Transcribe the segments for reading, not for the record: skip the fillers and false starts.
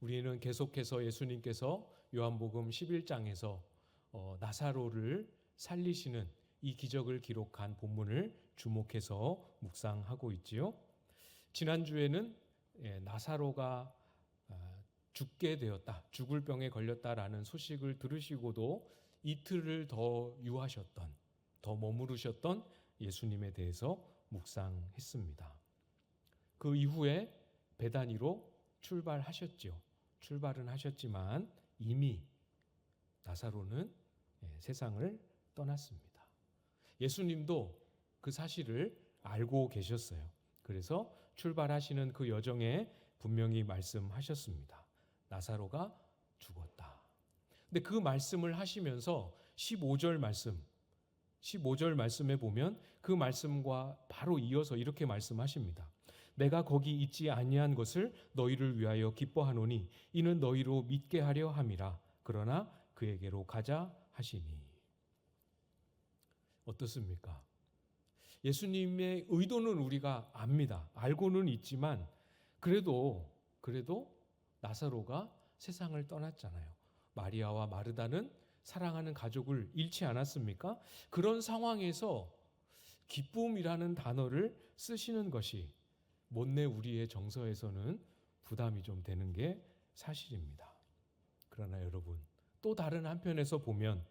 우리는 계속해서 예수님께서 요한복음 11장에서 나사로를 살리시는 이 기적을 기록한 본문을 주목해서 묵상하고 있지요. 지난주에는 나사로가 죽게 되었다, 죽을 병에 걸렸다라는 소식을 들으시고도 이틀을 더 유하셨던, 더 머무르셨던 예수님에 대해서 묵상했습니다. 그 이후에 베다니로 출발하셨죠. 출발은 하셨지만 이미 나사로는 세상을 떠났습니다. 예수님도 그 사실을 알고 계셨어요. 그래서 출발하시는 그 여정에 분명히 말씀하셨습니다. 나사로가 죽었다. 근데 그 말씀을 하시면서 15절 말씀에 보면 그 말씀과 바로 이어서 이렇게 말씀하십니다. 내가 거기 있지 아니한 것을 너희를 위하여 기뻐하노니 이는 너희로 믿게 하려 함이라. 그러나 그에게로 가자 하시니. 어떻습니까? 예수님의 의도는 우리가 압니다. 알고는 있지만 그래도 나사로가 세상을 떠났잖아요. 마리아와 마르다는 사랑하는 가족을 잃지 않았습니까? 그런 상황에서 기쁨이라는 단어를 쓰시는 것이 못내 우리의 정서에서는 부담이 좀 되는 게 사실입니다. 그러나 여러분, 또 다른 한편에서 보면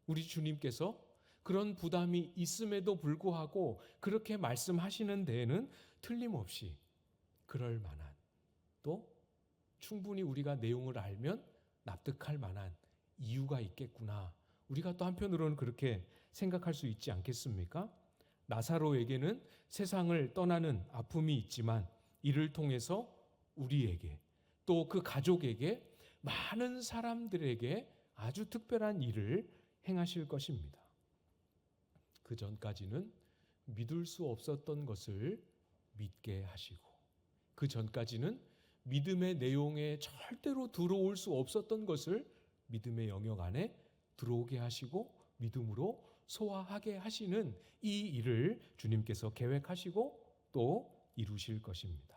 우리 주님께서 그런 부담이 있음에도 불구하고 그렇게 말씀하시는 데에는 틀림없이 그럴 만한, 또 충분히 우리가 내용을 알면 납득할 만한 이유가 있겠구나. 우리가 또 한편으로는 그렇게 생각할 수 있지 않겠습니까? 나사로에게는 세상을 떠나는 아픔이 있지만 이를 통해서 우리에게, 또 그 가족에게, 많은 사람들에게 아주 특별한 일을 행하실 것입니다. 그 전까지는 믿을 수 없었던 것을 믿게 하시고, 그 전까지는 믿음의 내용에 절대로 들어올 수 없었던 것을 믿음의 영역 안에 들어오게 하시고 믿음으로 소화하게 하시는 이 일을 주님께서 계획하시고 또 이루실 것입니다.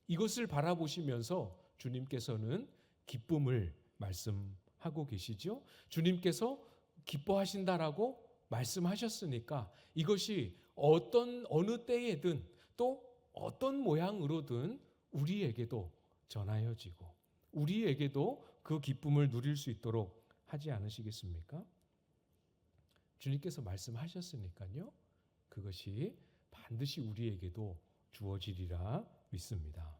이것을 바라보시면서 주님께서는 기쁨을 말씀하고 계시죠. 주님께서 기뻐하신다라고 말씀하셨으니까 이것이 어느 때에든 또 어떤 모양으로든 우리에게도 전하여지고 우리에게도 그 기쁨을 누릴 수 있도록 하지 않으시겠습니까? 주님께서 말씀하셨으니까요. 그것이 반드시 우리에게도 주어지리라 믿습니다.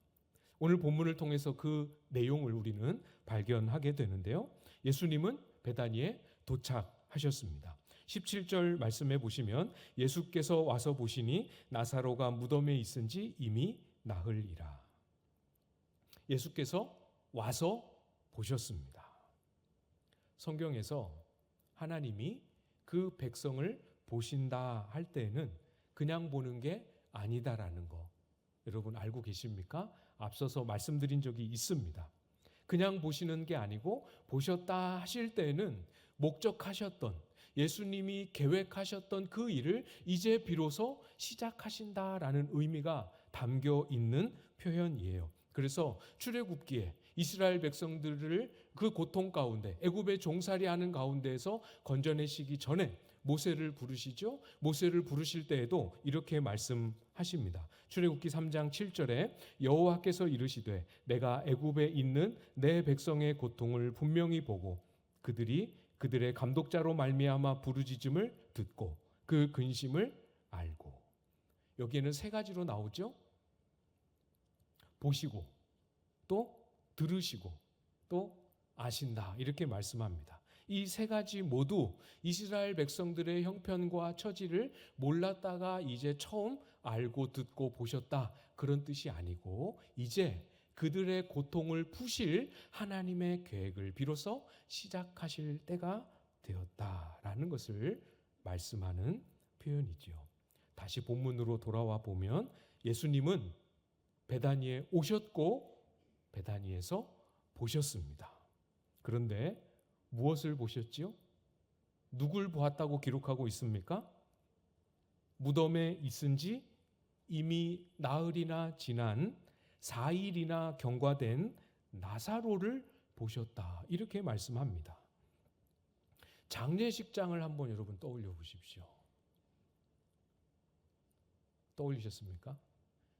오늘 본문을 통해서 그 내용을 우리는 발견하게 되는데요. 예수님은 베다니에 도착하셨습니다. 17절 말씀해 보시면 예수께서 와서 보시니 나사로가 무덤에 있은지 이미 나흘이라. 예수께서 와서 보셨습니다. 성경에서 하나님이 그 백성을 보신다 할 때에는 그냥 보는 게 아니다라는 거 여러분 알고 계십니까? 앞서서 말씀드린 적이 있습니다. 그냥 보시는 게 아니고 보셨다 하실 때에는 목적하셨던 예수님이 계획하셨던 그 일을 이제 비로소 시작하신다라는 의미가 담겨 있는 표현이에요. 그래서 출애굽기에 이스라엘 백성들을 그 고통 가운데 애굽의 종살이하는 가운데에서 건져내시기 전에 모세를 부르시죠. 모세를 부르실 때에도 이렇게 말씀하십니다. 출애굽기 3장 7절에 여호와께서 이르시되 내가 애굽에 있는 내 백성의 고통을 분명히 보고 그들이 그들의 감독자로 말미암아 부르짖음을 듣고 그 근심을 알고. 여기에는 세 가지로 나오죠. 보시고 또 들으시고 또 아신다 이렇게 말씀합니다. 이 세 가지 모두 이스라엘 백성들의 형편과 처지를 몰랐다가 이제 처음 알고 듣고 보셨다 그런 뜻이 아니고 이제 그들의 고통을 푸실 하나님의 계획을 비로소 시작하실 때가 되었다라는 것을 말씀하는 표현이지요. 다시 본문으로 돌아와 보면 예수님은 베다니에 오셨고 베다니에서 보셨습니다. 그런데 무엇을 보셨지요? 누굴 보았다고 기록하고 있습니까? 무덤에 있은 지 이미 나흘이나 지난 4일이나 경과된 나사로를 보셨다. 이렇게 말씀합니다. 장례식장을 한번 여러분 떠올려 보십시오. 떠올리셨습니까?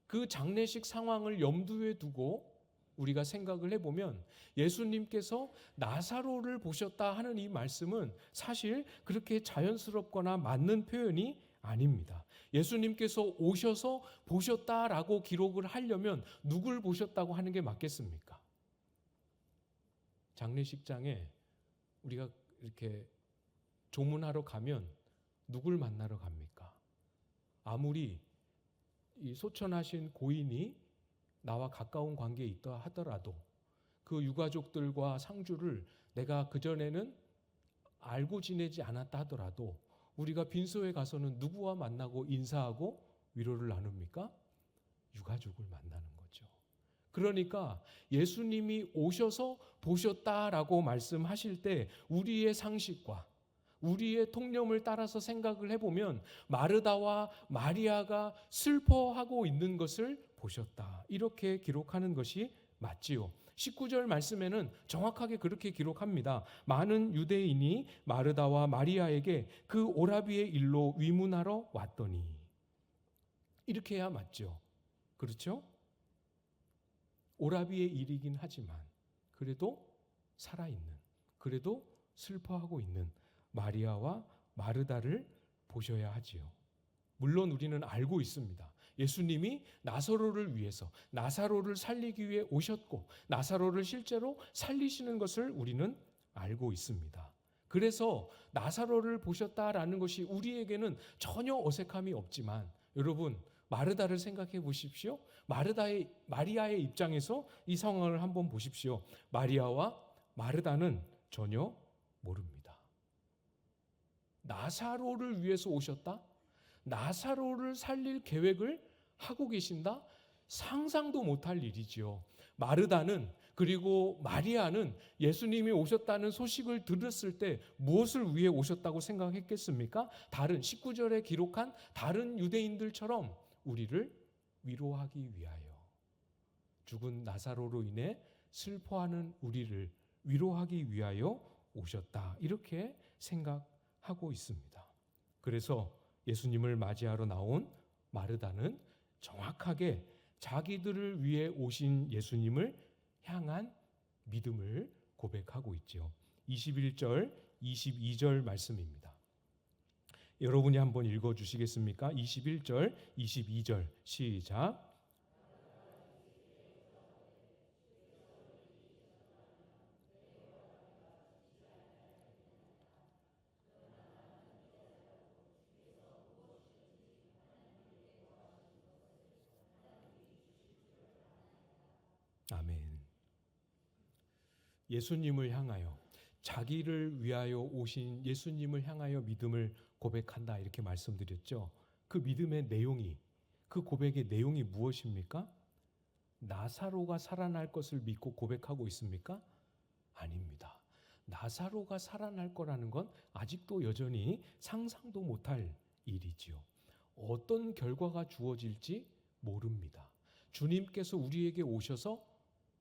그 장례식 상황을 염두에 두고 우리가 생각을 해보면 예수님께서 나사로를 보셨다 하는 이 말씀은 사실 그렇게 자연스럽거나 맞는 표현이 아닙니다. 예수님께서 오셔서 보셨다라고 기록을 하려면 누굴 보셨다고 하는 게 맞겠습니까? 장례식장에 우리가 이렇게 조문하러 가면 누굴 만나러 갑니까? 아무리 이 소천하신 고인이 나와 가까운 관계에 있다 하더라도 그 유가족들과 상주를 내가 그전에는 알고 지내지 않았다 하더라도 우리가 빈소에 가서는 누구와 만나고 인사하고 위로를 나눕니까? 유가족을 만나는 거죠. 그러니까 예수님이 오셔서 보셨다라고 말씀하실 때 우리의 상식과 우리의 통념을 따라서 생각을 해보면 마르다와 마리아가 슬퍼하고 있는 것을 보셨다. 이렇게 기록하는 것이 맞지요. 19절 말씀에는 정확하게 그렇게 기록합니다. 많은 유대인이 마르다와 마리아에게 그 오라비의 일로 위문하러 왔더니. 이렇게 해야 맞죠. 그렇죠? 오라비의 일이긴 하지만 그래도 살아있는, 그래도 슬퍼하고 있는 마리아와 마르다를 보셔야 하지요. 물론 우리는 알고 있습니다. 예수님이 나사로를 위해서 나사로를 살리기 위해 오셨고 나사로를 실제로 살리시는 것을 우리는 알고 있습니다. 그래서 나사로를 보셨다라는 것이 우리에게는 전혀 어색함이 없지만 여러분 마르다를 생각해 보십시오. 마리아의 입장에서 이 상황을 한번 보십시오. 마리아와 마르다는 전혀 모릅니다. 나사로를 위해서 오셨다? 나사로를 살릴 계획을 하고 계신다? 상상도 못할 일이지요. 마르다는 그리고 마리아는 예수님이 오셨다는 소식을 들었을 때 무엇을 위해 오셨다고 생각했겠습니까? 다른 19절에 기록한 다른 유대인들처럼 우리를 위로하기 위하여 죽은 나사로로 인해 슬퍼하는 우리를 위로하기 위하여 오셨다. 이렇게 생각하고 있습니다. 그래서 예수님을 맞이하러 나온 마르다는 정확하게 자기들을 위해 오신 예수님을 향한 믿음을 고백하고 있죠. 21절, 22절 말씀입니다. 여러분이 한번 읽어주시겠습니까? 21절, 22절 시작. 아멘. 예수님을 향하여 자기를 위하여 오신 예수님을 향하여 믿음을 고백한다 이렇게 말씀드렸죠. 그 믿음의 내용이 그 고백의 내용이 무엇입니까? 나사로가 살아날 것을 믿고 고백하고 있습니까? 아닙니다. 나사로가 살아날 거라는 건 아직도 여전히 상상도 못할 일이지요. 어떤 결과가 주어질지 모릅니다. 주님께서 우리에게 오셔서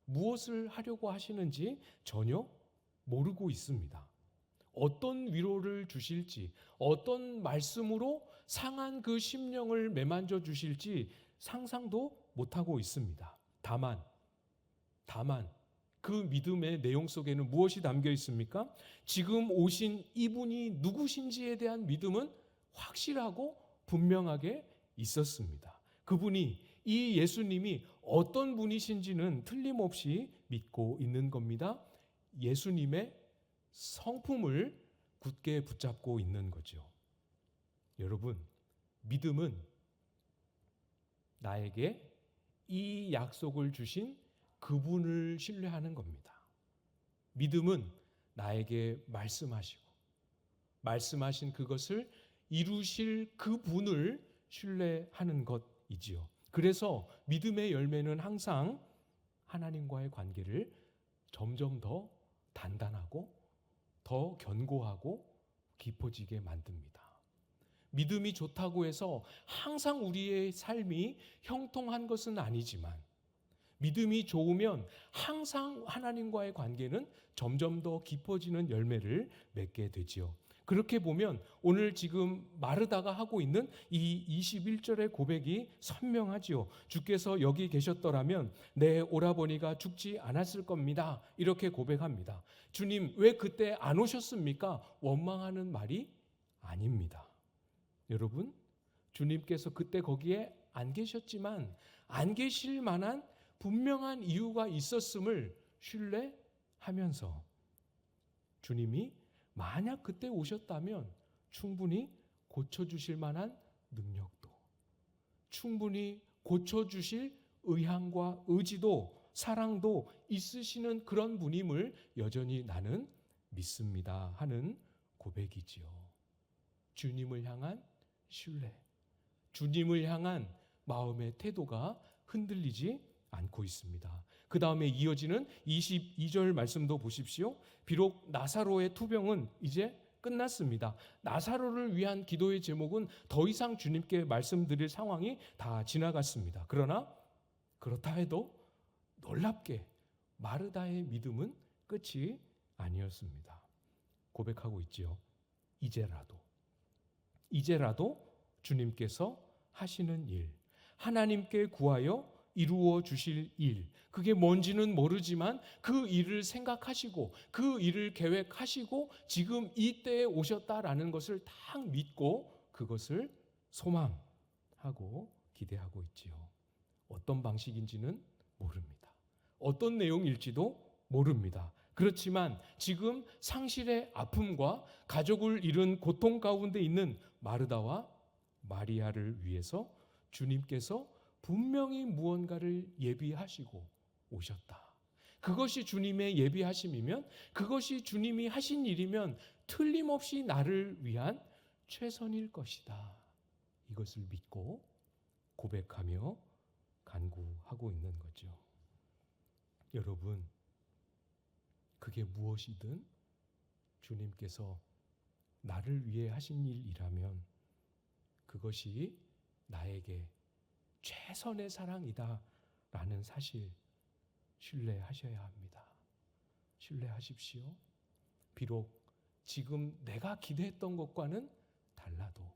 무엇을 하려고 하시는지 전혀 모르고 있습니다. 어떤 위로를 주실지, 어떤 말씀으로 상한 그 심령을 매만져 주실지 상상도 못하고 있습니다. 다만 그 믿음의 내용 속에는 무엇이 담겨 있습니까? 지금 오신 이분이 누구신지에 대한 믿음은 확실하고 분명하게 있었습니다. 그분이 이 예수님이 어떤 분이신지는 틀림없이 믿고 있는 겁니다. 예수님의 성품을 굳게 붙잡고 있는 거죠. 여러분, 믿음은 나에게 이 약속을 주신 그분을 신뢰하는 겁니다. 믿음은 나에게 말씀하신 그것을 이루실 그분을 신뢰하는 것이지요. 그래서 믿음의 열매는 항상 하나님과의 관계를 점점 더 단단하고 더 견고하고 깊어지게 만듭니다. 믿음이 좋다고 해서 항상 우리의 삶이 형통한 것은 아니지만 믿음이 좋으면 항상 하나님과의 관계는 점점 더 깊어지는 열매를 맺게 되지요. 그렇게 보면 오늘 지금 마르다가 하고 있는 이 21절의 고백이 선명하지요. 주께서 여기 계셨더라면 내 오라버니가 죽지 않았을 겁니다. 이렇게 고백합니다. 주님, 왜 그때 안 오셨습니까? 원망하는 말이 아닙니다. 여러분, 주님께서 그때 거기에 안 계셨지만 안 계실 만한 분명한 이유가 있었음을 신뢰하면서 주님이 만약 그때 오셨다면 충분히 고쳐주실 만한 능력도, 충분히 고쳐주실 의향과 의지도 사랑도 있으시는 그런 분임을 여전히 나는 믿습니다 하는 고백이지요. 주님을 향한 신뢰, 주님을 향한 마음의 태도가 흔들리지 않고 있습니다. 그 다음에 이어지는 22절 말씀도 보십시오. 비록 나사로의 투병은 이제 끝났습니다. 나사로를 위한 기도의 제목은 더 이상 주님께 말씀드릴 상황이 다 지나갔습니다. 그러나 그렇다 해도 놀랍게 마르다의 믿음은 끝이 아니었습니다. 고백하고 있지요. 이제라도 주님께서 하시는 일, 하나님께 구하여 이루어 주실 일, 그게 뭔지는 모르지만 그 일을 생각하시고 그 일을 계획하시고 지금 이때에 오셨다라는 것을 딱 믿고 그것을 소망하고 기대하고 있지요. 어떤 방식인지는 모릅니다. 어떤 내용일지도 모릅니다. 그렇지만 지금 상실의 아픔과 가족을 잃은 고통 가운데 있는 마르다와 마리아를 위해서 주님께서 분명히 무언가를 예비하시고 오셨다. 그것이 주님의 예비하심이면, 그것이 주님이 하신 일이면 틀림없이 나를 위한 최선일 것이다. 이것을 믿고 고백하며 간구하고 있는 거죠. 여러분, 그게 무엇이든 주님께서 나를 위해 하신 일이라면 그것이 나에게 최선의 사랑이다 라는 사실 신뢰하셔야 합니다. 신뢰하십시오. 비록 지금 내가 기대했던 것과는 달라도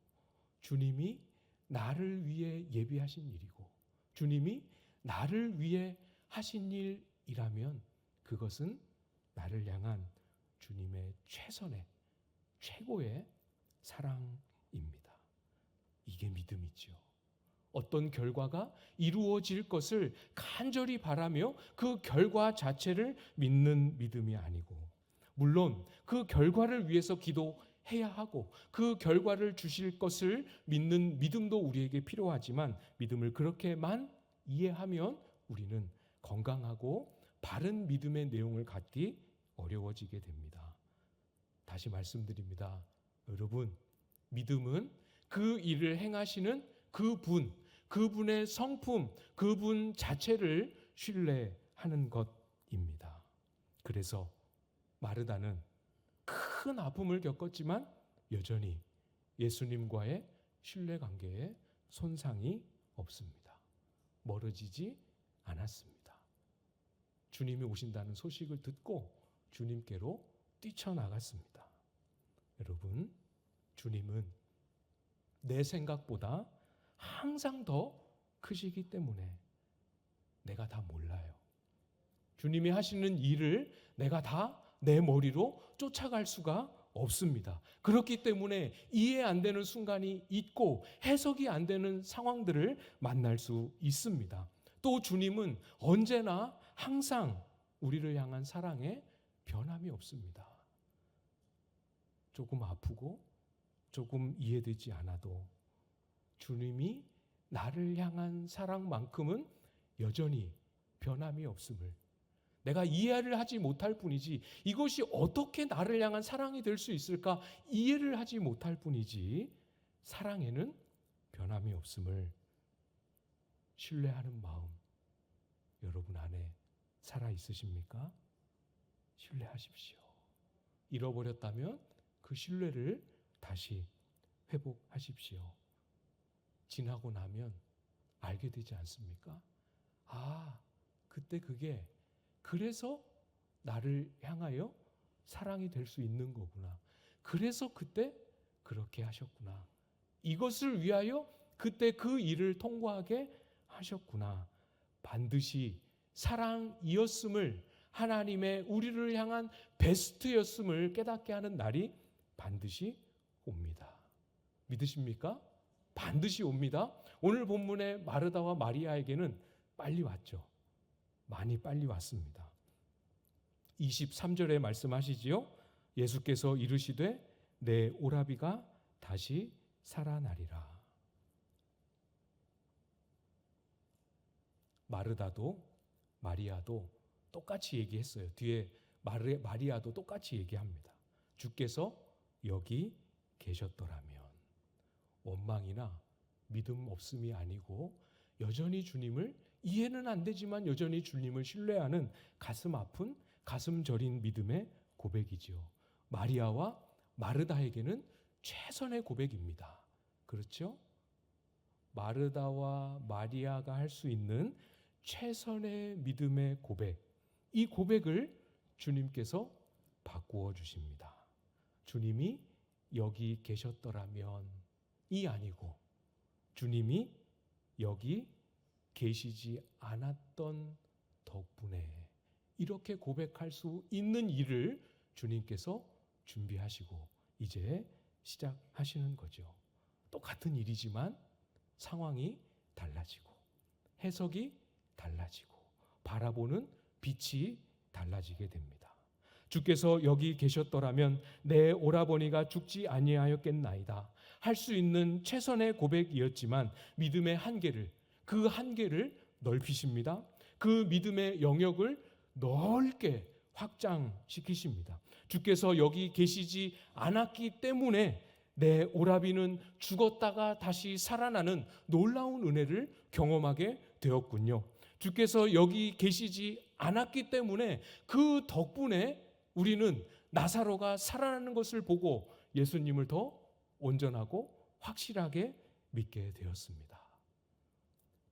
주님이 나를 위해 예비하신 일이고 주님이 나를 위해 하신 일이라면 그것은 나를 향한 주님의 최선의 최고의 사랑입니다. 이게 믿음이죠. 어떤 결과가 이루어질 것을 간절히 바라며 그 결과 자체를 믿는 믿음이 아니고, 물론 그 결과를 위해서 기도해야 하고 그 결과를 주실 것을 믿는 믿음도 우리에게 필요하지만 믿음을 그렇게만 이해하면 우리는 건강하고 바른 믿음의 내용을 갖기 어려워지게 됩니다. 다시 말씀드립니다. 여러분, 믿음은 그 일을 행하시는 그분의 성품, 그분 자체를 신뢰하는 것입니다. 그래서 마르다는 큰 아픔을 겪었지만 여전히 예수님과의 신뢰관계에 손상이 없습니다. 멀어지지 않았습니다. 주님이 오신다는 소식을 듣고 주님께로 뛰쳐나갔습니다. 여러분, 주님은 내 생각보다 항상 더 크시기 때문에 내가 다 몰라요. 주님이 하시는 일을 내가 다 내 머리로 쫓아갈 수가 없습니다. 그렇기 때문에 이해 안 되는 순간이 있고 해석이 안 되는 상황들을 만날 수 있습니다. 또 주님은 언제나 항상 우리를 향한 사랑에 변함이 없습니다. 조금 아프고 조금 이해되지 않아도 주님이 나를 향한 사랑만큼은 여전히 변함이 없음을, 내가 이해를 하지 못할 뿐이지, 이것이 어떻게 나를 향한 사랑이 될 수 있을까 이해를 하지 못할 뿐이지 사랑에는 변함이 없음을 신뢰하는 마음 여러분 안에 살아 있으십니까? 신뢰하십시오. 잃어버렸다면 그 신뢰를 다시 회복하십시오. 지나고 나면 알게 되지 않습니까? 아, 그때 그게 그래서 나를 향하여 사랑이 될 수 있는 거구나. 그래서 그때 그렇게 하셨구나. 이것을 위하여 그때 그 일을 통과하게 하셨구나. 반드시 사랑이었음을, 하나님의 우리를 향한 베스트였음을 깨닫게 하는 날이 반드시 옵니다. 믿으십니까? 반드시 옵니다. 오늘 본문의 마르다와 마리아에게는 빨리 왔죠. 많이 빨리 왔습니다. 23절에 말씀하시지요. 예수께서 이르시되 내 오라비가 다시 살아나리라. 마르다도 마리아도 똑같이 얘기했어요. 뒤에 마리아도 똑같이 얘기합니다. 주께서 여기 계셨더라면. 원망이나 믿음 없음이 아니고 여전히 주님을, 이해는 안 되지만 여전히 주님을 신뢰하는 가슴 아픈, 가슴 저린 믿음의 고백이지요. 마리아와 마르다에게는 최선의 고백입니다. 그렇죠? 마르다와 마리아가 할 수 있는 최선의 믿음의 고백, 이 고백을 주님께서 바꾸어 주십니다. 주님이 여기 계셨더라면 이 아니고 주님이 여기 계시지 않았던 덕분에 이렇게 고백할 수 있는 일을 주님께서 준비하시고 이제 시작하시는 거죠. 똑같은 일이지만 상황이 달라지고 해석이 달라지고 바라보는 빛이 달라지게 됩니다. 주께서 여기 계셨더라면 내 오라버니가 죽지 아니하였겠나이다. 할 수 있는 최선의 고백이었지만 믿음의 한계를, 그 한계를 넓히십니다. 그 믿음의 영역을 넓게 확장시키십니다. 주께서 여기 계시지 않았기 때문에 내 오라비는 죽었다가 다시 살아나는 놀라운 은혜를 경험하게 되었군요. 주께서 여기 계시지 않았기 때문에 그 덕분에 우리는 나사로가 살아나는 것을 보고 예수님을 더 온전하고 확실하게 믿게 되었습니다.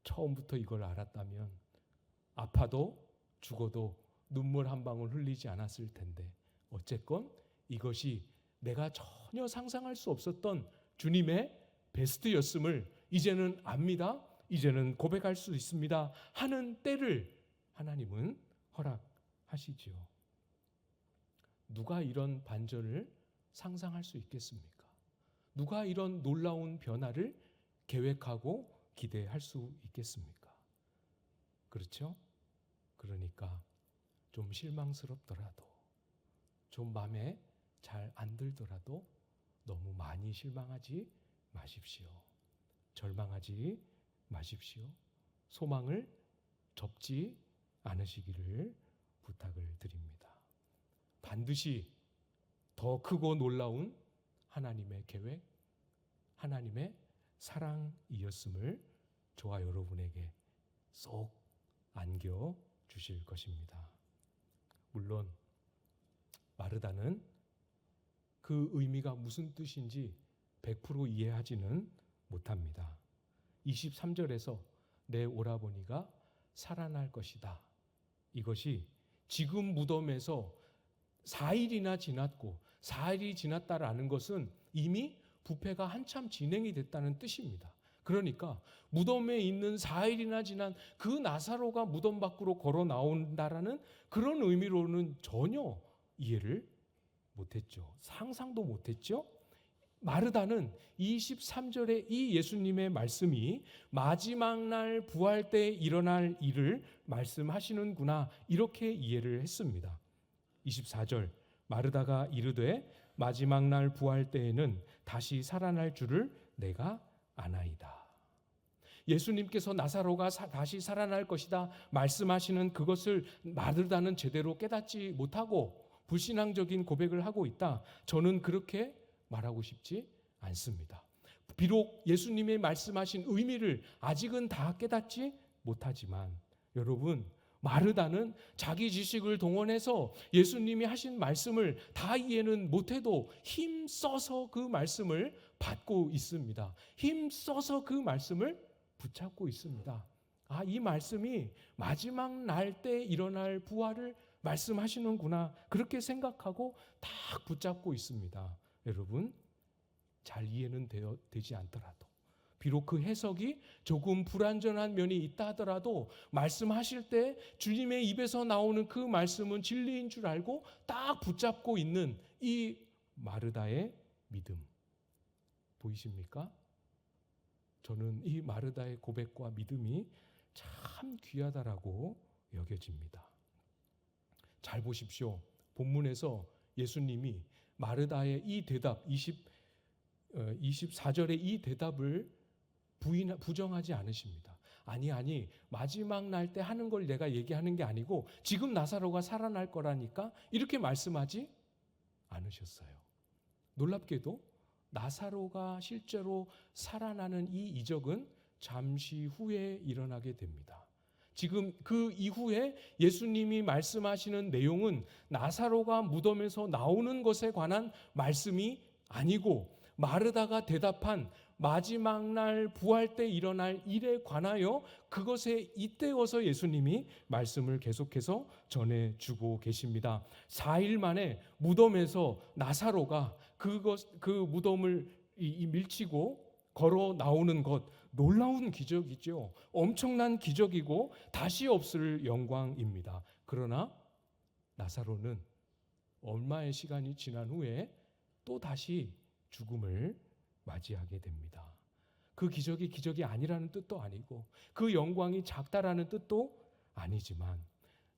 처음부터 이걸 알았다면 아파도 죽어도 눈물 한 방울 흘리지 않았을 텐데, 어쨌건 이것이 내가 전혀 상상할 수 없었던 주님의 베스트였음을 이제는 압니다. 이제는 고백할 수 있습니다 하는 때를 하나님은 허락하시지요. 누가 이런 반전을 상상할 수 있겠습니까? 누가 이런 놀라운 변화를 계획하고 기대할 수 있겠습니까? 그렇죠? 그러니까 좀 실망스럽더라도, 좀 마음에 잘 안 들더라도 너무 많이 실망하지 마십시오. 절망하지 마십시오. 소망을 접지 않으시기를 부탁을 드립니다. 반드시 더 크고 놀라운 하나님의 계획, 하나님의 사랑이었음을 저와 여러분에게 쏙 안겨 주실 것입니다. 물론 마르다는 그 의미가 무슨 뜻인지 100% 이해하지는 못합니다. 23절에서 내 오라버니가 살아날 것이다. 이것이 지금 무덤에서 4일이나 지났고 4일이 지났다라는 것은 이미 부패가 한참 진행이 됐다는 뜻입니다. 그러니까 무덤에 있는 4일이나 지난 그 나사로가 무덤 밖으로 걸어 나온다라는 그런 의미로는 전혀 이해를 못했죠. 상상도 못했죠. 마르다는 23절에 이 예수님의 말씀이 마지막 날 부활 때 일어날 일을 말씀하시는구나, 이렇게 이해를 했습니다. 24절, 마르다가 이르되 마지막 날 부활 때에는 다시 살아날 줄을 내가 아나이다. 예수님께서 나사로가 다시 살아날 것이다 말씀하시는 그것을 마르다는 제대로 깨닫지 못하고 불신앙적인 고백을 하고 있다. 저는 그렇게 말하고 싶지 않습니다. 비록 예수님이 말씀하신 의미를 아직은 다 깨닫지 못하지만 여러분, 마르다는 자기 지식을 동원해서 예수님이 하신 말씀을 다 이해는 못해도 힘써서 그 말씀을 받고 있습니다. 힘써서 그 말씀을 붙잡고 있습니다. 이 말씀이 마지막 날 때 일어날 부활을 말씀하시는구나. 그렇게 생각하고 딱 붙잡고 있습니다. 여러분, 잘 이해는 되지 않더라도, 비록 그 해석이 조금 불완전한 면이 있다 하더라도 말씀하실 때 주님의 입에서 나오는 그 말씀은 진리인 줄 알고 딱 붙잡고 있는 이 마르다의 믿음, 보이십니까? 저는 이 마르다의 고백과 믿음이 참 귀하다라고 여겨집니다. 잘 보십시오. 본문에서 예수님이 마르다의 이 대답, 24절의 이 대답을 부정하지 않으십니다. 아니, 마지막 날 때 하는 걸 내가 얘기하는 게 아니고 지금 나사로가 살아날 거라니까, 이렇게 말씀하지 않으셨어요. 놀랍게도 나사로가 실제로 살아나는 이 이적은 잠시 후에 일어나게 됩니다. 지금 그 이후에 예수님이 말씀하시는 내용은 나사로가 무덤에서 나오는 것에 관한 말씀이 아니고, 마르다가 대답한 마지막 날 부활 때 일어날 일에 관하여 그것에 잇대어서 예수님이 말씀을 계속해서 전해주고 계십니다. 4일 만에 무덤에서 나사로가 그 무덤을 밀치고 걸어 나오는 것, 놀라운 기적이죠. 엄청난 기적이고 다시 없을 영광입니다. 그러나 나사로는 얼마의 시간이 지난 후에 또 다시 죽음을 맞이하게 됩니다. 그 기적이 아니라는 뜻도 아니고 그 영광이 작다라는 뜻도 아니지만,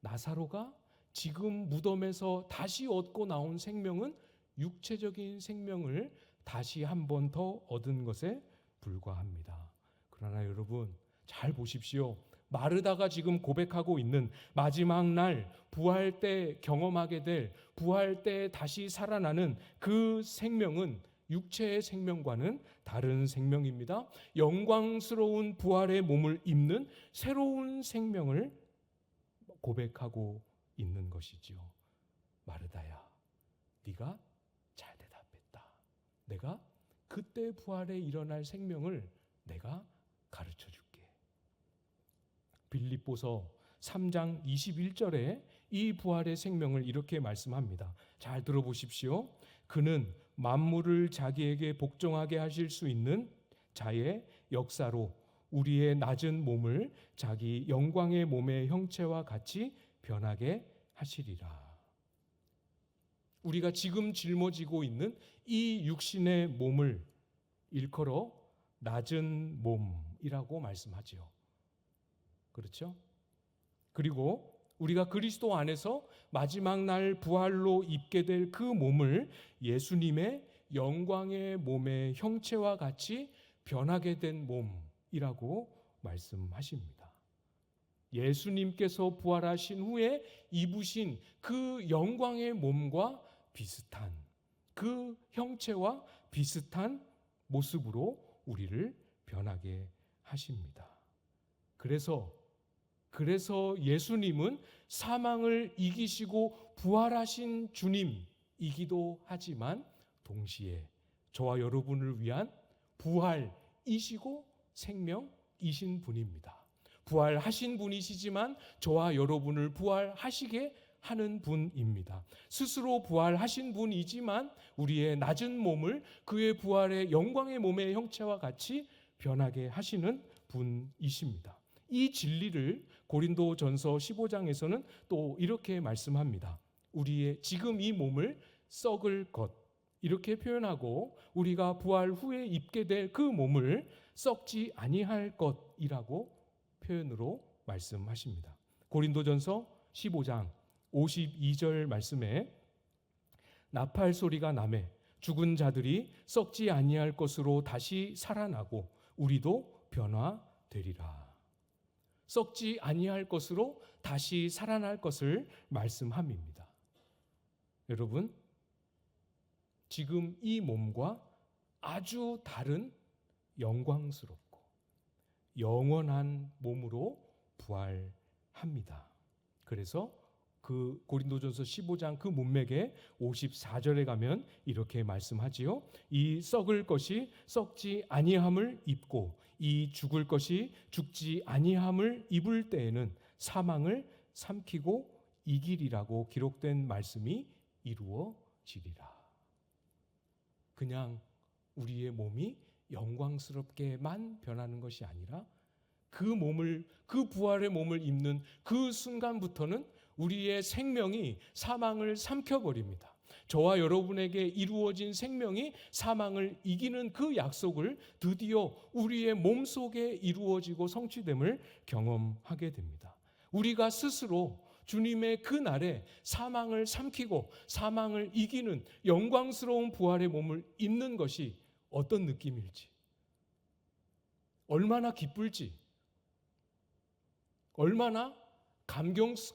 나사로가 지금 무덤에서 다시 얻고 나온 생명은 육체적인 생명을 다시 한 번 더 얻은 것에 불과합니다. 그러나 여러분, 잘 보십시오. 마르다가 지금 고백하고 있는 마지막 날 부활 때 경험하게 될, 부활 때 다시 살아나는 그 생명은 육체의 생명과는 다른 생명입니다. 영광스러운 부활의 몸을 입는 새로운 생명을 고백하고 있는 것이지요. 마르다야, 네가 잘 대답했다. 내가 그때 부활에 일어날 생명을 내가 가르쳐 줄게. 빌립보서 3장 21절에 이 부활의 생명을 이렇게 말씀합니다. 잘 들어보십시오. 그는 만물을 자기에게 복종하게 하실 수 있는 자의 역사로 우리의 낮은 몸을 자기 영광의 몸의 형체와 같이 변하게 하시리라. 우리가 지금 짊어지고 있는 이 육신의 몸을 일컬어 낮은 몸이라고 말씀하지요. 그렇죠? 그리고 우리가 그리스도 안에서 마지막 날 부활로 입게 될 그 몸을 예수님의 영광의 몸의 형체와 같이 변하게 된 몸이라고 말씀하십니다. 예수님께서 부활하신 후에 입으신 그 영광의 몸과 비슷한, 그 형체와 비슷한 모습으로 우리를 변하게 하십니다. 그래서 예수님은 사망을 이기시고 부활하신 주님이기도 하지만 동시에 저와 여러분을 위한 부활이시고 생명이신 분입니다. 부활하신 분이시지만 저와 여러분을 부활하시게 하는 분입니다. 스스로 부활하신 분이지만 우리의 낮은 몸을 그의 부활의 영광의 몸의 형체와 같이 변하게 하시는 분이십니다. 이 진리를 고린도전서 15장에서는 또 이렇게 말씀합니다. 우리의 지금 이 몸을 썩을 것, 이렇게 표현하고 우리가 부활 후에 입게 될 그 몸을 썩지 아니할 것이라고 표현으로 말씀하십니다. 고린도전서 15장 52절 말씀에 나팔 소리가 나매 죽은 자들이 썩지 아니할 것으로 다시 살아나고 우리도 변화되리라. 썩지 아니할 것으로 다시 살아날 것을 말씀함입니다. 여러분, 지금 이 몸과 아주 다른 영광스럽고 영원한 몸으로 부활합니다. 그래서 그 고린도전서 15장 그 문맥에 54절에 가면 이렇게 말씀하지요. 이 썩을 것이 썩지 아니함을 입고 이 죽을 것이 죽지 아니함을 입을 때에는 사망을 삼키고 이기리라고 기록된 말씀이 이루어지리라. 그냥 우리의 몸이 영광스럽게만 변하는 것이 아니라 그 부활의 몸을 입는 그 순간부터는 우리의 생명이 사망을 삼켜버립니다. 저와 여러분에게 이루어진 생명이 사망을 이기는 그 약속을 드디어 우리의 몸속에 이루어지고 성취됨을 경험하게 됩니다. 우리가 스스로 주님의 그 날에 사망을 삼키고 사망을 이기는 영광스러운 부활의 몸을 입는 것이 어떤 느낌일지, 얼마나 기쁠지, 얼마나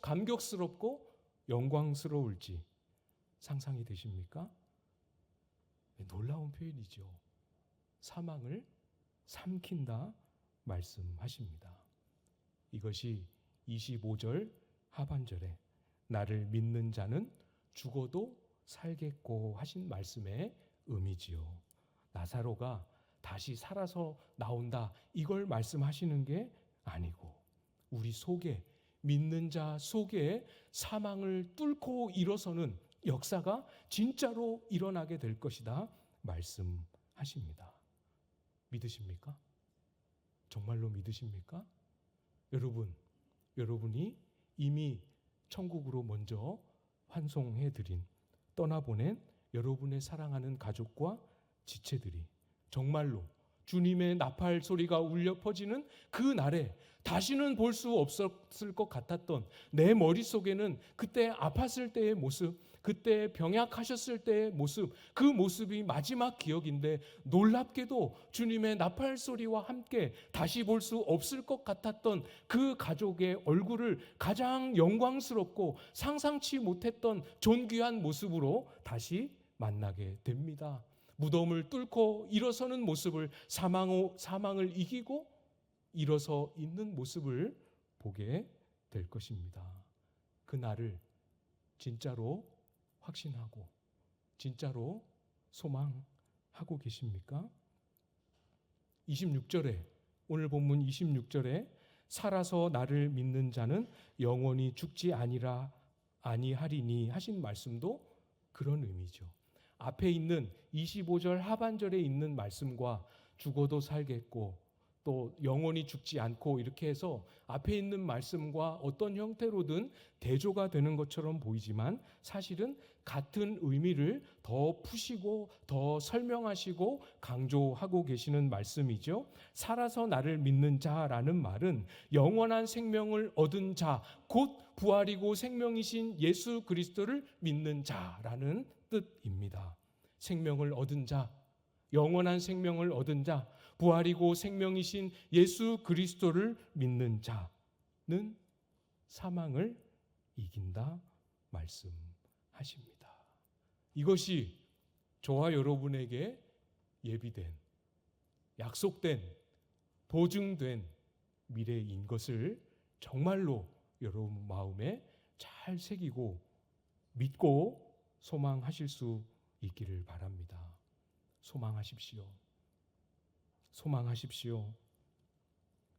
감격스럽고 영광스러울지 상상이 되십니까? 놀라운 표현이죠. 사망을 삼킨다 말씀하십니다. 이것이 25절 하반절에 나를 믿는 자는 죽어도 살겠고 하신 말씀의 의미지요. 나사로가 다시 살아서 나온다 이걸 말씀하시는 게 아니고 우리 속에 믿는 자 속에 사망을 뚫고 일어서는 역사가 진짜로 일어나게 될 것이다 말씀하십니다. 믿으십니까? 정말로 믿으십니까? 여러분이 이미 천국으로 먼저 환송해드린 떠나보낸 여러분의 사랑하는 가족과 지체들이 정말로 주님의 나팔 소리가 울려 퍼지는 그 날에 다시는 볼 수 없었을 것 같았던 내 머릿속에는 그때 아팠을 때의 모습, 그때 병약하셨을 때의 모습, 그 모습이 마지막 기억인데 놀랍게도 주님의 나팔 소리와 함께 다시 볼 수 없을 것 같았던 그 가족의 얼굴을 가장 영광스럽고 상상치 못했던 존귀한 모습으로 다시 만나게 됩니다. 무덤을 뚫고 일어서는 모습을 사망을 이기고 일어서 있는 모습을 보게 될 것입니다. 그 날을 진짜로 확신하고 진짜로 소망하고 계십니까? 26절에 오늘 본문 26절에 살아서 나를 믿는 자는 영원히 죽지 아니하리니 하신 말씀도 그런 의미죠. 앞에 있는 25절 하반절에 있는 말씀과 죽어도 살겠고 또 영원히 죽지 않고 이렇게 해서 앞에 있는 말씀과 어떤 형태로든 대조가 되는 것처럼 보이지만 사실은 같은 의미를 더 푸시고 더 설명하시고 강조하고 계시는 말씀이죠. 살아서 나를 믿는 자라는 말은 영원한 생명을 얻은 자, 곧 부활이고 생명이신 예수 그리스도를 믿는 자라는 뜻입니다. 생명을 얻은 자, 영원한 생명을 얻은 자, 부활이고 생명이신 예수 그리스도를 믿는 자는 사망을 이긴다 말씀하십니다. 이것이 저와 여러분에게 예비된, 약속된, 보증된 미래인 것을 정말로 여러분 마음에 잘 새기고 믿고 소망하실 수 있기를 바랍니다. 소망하십시오. 소망하십시오.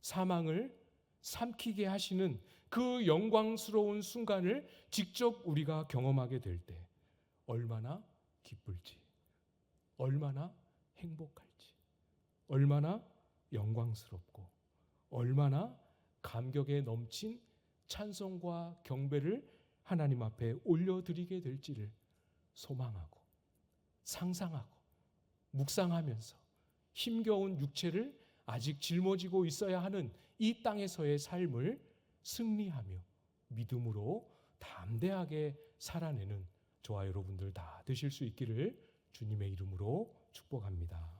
사망을 삼키게 하시는 그 영광스러운 순간을 직접 우리가 경험하게 될 때 얼마나 기쁠지, 얼마나 행복할지, 얼마나 영광스럽고 얼마나 감격에 넘친 찬송과 경배를 하나님 앞에 올려드리게 될지를 소망하고 상상하고 묵상하면서 힘겨운 육체를 아직 짊어지고 있어야 하는 이 땅에서의 삶을 승리하며 믿음으로 담대하게 살아내는 저와 여러분들 다 되실 수 있기를 주님의 이름으로 축복합니다.